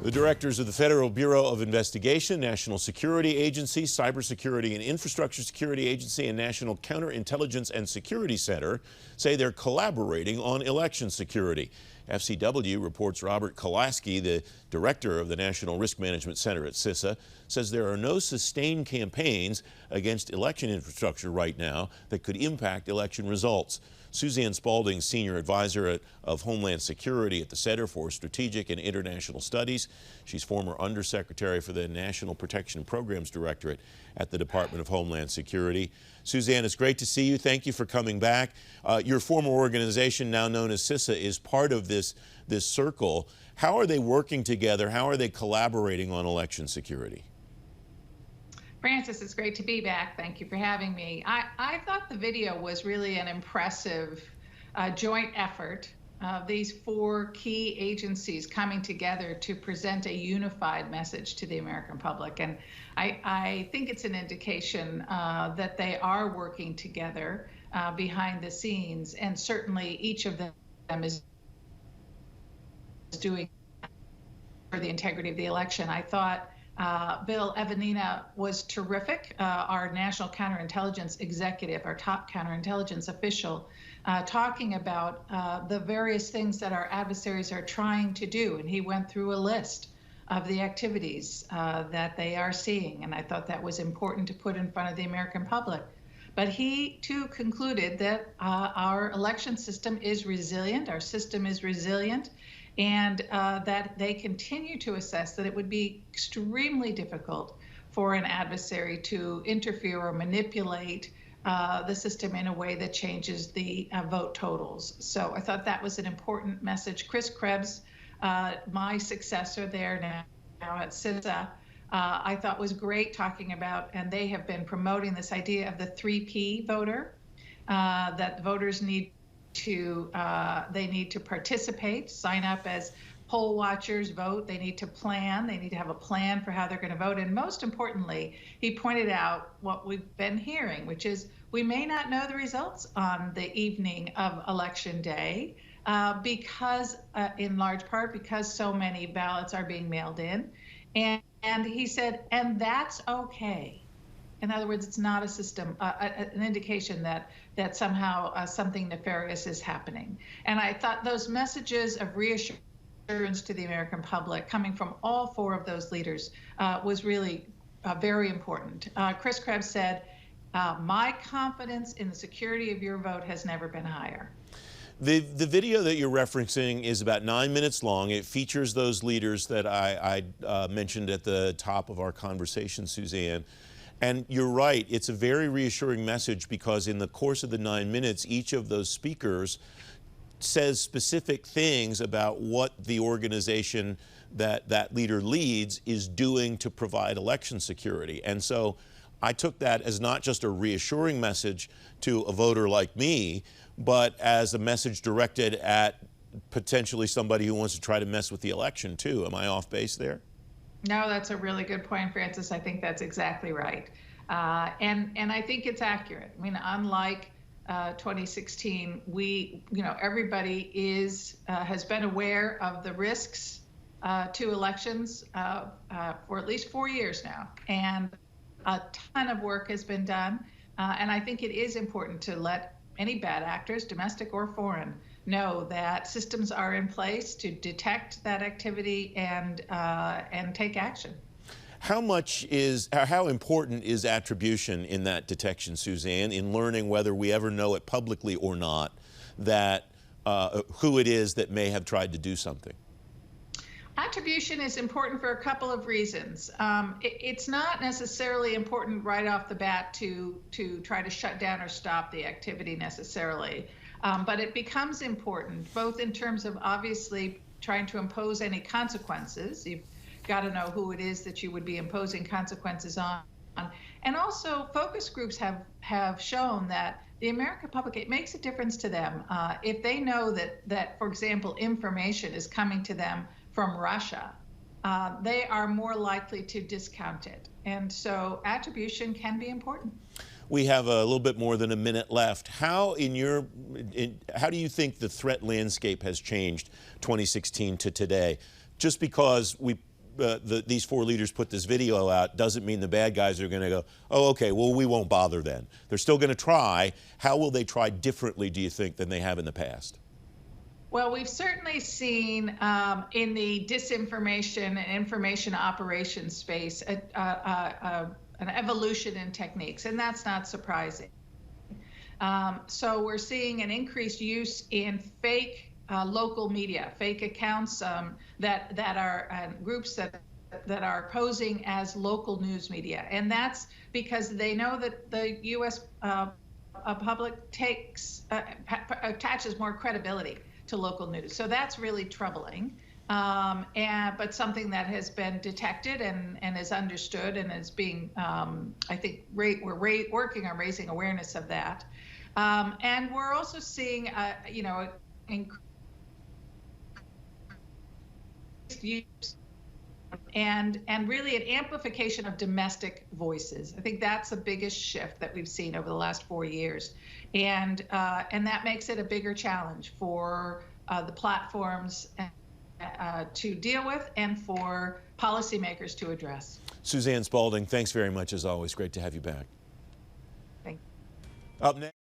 The directors of the Federal Bureau of Investigation, National Security Agency, Cybersecurity and Infrastructure Security Agency, and National Counterintelligence and Security Center say they're collaborating on election security. FCW reports Robert Kolaski, the director of the National Risk Management Center at CSIS, says there are no sustained campaigns against election infrastructure right now that could impact election results. Suzanne Spaulding, Senior Advisor of Homeland Security at the Center for Strategic and International Studies. She's former Undersecretary for the National Protection Programs Directorate at the Department of Homeland Security. Suzanne, it's great to see you. Thank you for coming back. Your former organization, now known as CSIS, is part of this circle. How are they working together? How are they collaborating on election security? Francis, it's great to be back. Thank you for having me. I thought the video was really an impressive joint effort of these four key agencies coming together to present a unified message to the American public. And I think it's an indication that they are working together behind the scenes, and certainly each of them is doing for the integrity of the election. I thought Bill Evanina was terrific, our national counterintelligence executive, our top counterintelligence official, talking about the various things that our adversaries are trying to do. And he went through a list of the activities that they are seeing. And I thought that was important to put in front of the American public. But he, too, concluded that our election system is resilient, our system is resilient, and that they continue to assess that it would be extremely difficult for an adversary to interfere or manipulate the system in a way that changes the vote totals. So I thought that was an important message. Chris Krebs, my successor there now at CSIS, I thought was great talking about, and they have been promoting this idea of the 3P voter, that voters need to participate, sign up as poll watchers, vote. They need to plan. They need to have a plan for how they're going to vote. And most importantly, he pointed out what we've been hearing, which is we may not know the results on the evening of Election Day because, in large part, because so many ballots are being mailed in. And he said, and that's okay. In other words, it's not a system, an indication that somehow something nefarious is happening. And I thought those messages of reassurance to the American public coming from all four of those leaders was really very important. Chris Krebs said, my confidence in the security of your vote has never been higher. The video that you're referencing is about 9 minutes long. It features those leaders that I mentioned at the top of our conversation, Suzanne. And you're right, it's a very reassuring message because in the course of the 9 minutes, each of those speakers says specific things about what the organization that leader leads is doing to provide election security. And so I took that as not just a reassuring message to a voter like me, but as a message directed at potentially somebody who wants to try to mess with the election too. Am I off base there? No, that's a really good point, Francis. I think that's exactly right. And I think it's accurate. I mean, unlike 2016, everybody has been aware of the risks to elections for at least 4 years now. And a ton of work has been done. And I think it is important to let any bad actors, domestic or foreign, know that systems are in place to detect that activity and take action. How important is attribution in that detection, Suzanne, in learning whether we ever know it publicly or not, that who it is that may have tried to do something? Attribution is important for a couple of reasons. It's not necessarily important right off the bat to try to shut down or stop the activity necessarily. But it becomes important, both in terms of obviously trying to impose any consequences. You've got to know who it is that you would be imposing consequences on. And also, focus groups have shown that the American public, it makes a difference to them. If they know that, for example, information is coming to them from Russia, they are more likely to discount it. And so attribution can be important. We have a little bit more than a minute left. How do you think the threat landscape has changed 2016 to today? Just because we these four leaders put this video out doesn't mean the bad guys are going to go, oh, okay, well, we won't bother then. They're still going to try. How will they try differently, do you think, than they have in the past? Well, we've certainly seen in the disinformation and information operations space an evolution in techniques, and that's not surprising. So we're seeing an increased use in fake local media, fake accounts that are groups that are posing as local news media, and that's because they know that the U.S. Public attaches more credibility to local news. So that's really troubling, but something that has been detected and is understood and is being, I think, we're working on raising awareness of that. And we're also seeing, increased use and really an amplification of domestic voices. I think that's the biggest shift that we've seen over the last 4 years. And that makes it a bigger challenge for the platforms to deal with and for policymakers to address. Suzanne Spaulding, thanks very much as always. Great to have you back. Thank you. Up next.